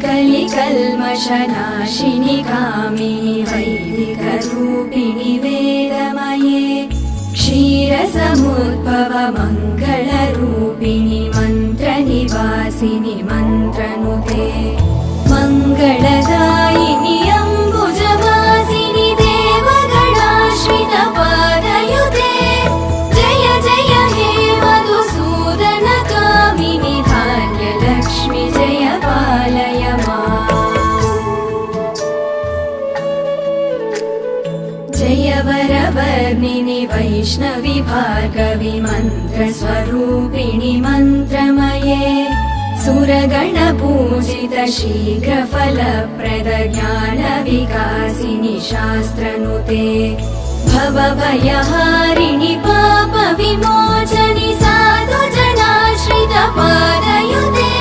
कलिकल्मषनाशिनि कामिनि वैदिकरूपिणि वेदमये क्षीरसमुद्भव मङ्गलरूपिणि मन्त्रनिवासिनि मन्त्रनुते मङ्गलदायिनि अम्बुजवासिनि देवगणाश्रित पादयुते जय जय हे मधुसूदन कामिनि धान्यलक्ष्मि जय पालय जय वरवर्णिनि वैष्णवि भार्गवि मन्त्रस्वरूपिणि मन्त्रमये सुरगणपूजित शीघ्रफलप्रद ज्ञानविकासिनि शास्त्रनुते भवभयहारिणि पापविमोचनि साधुजनाश्रित पादयुते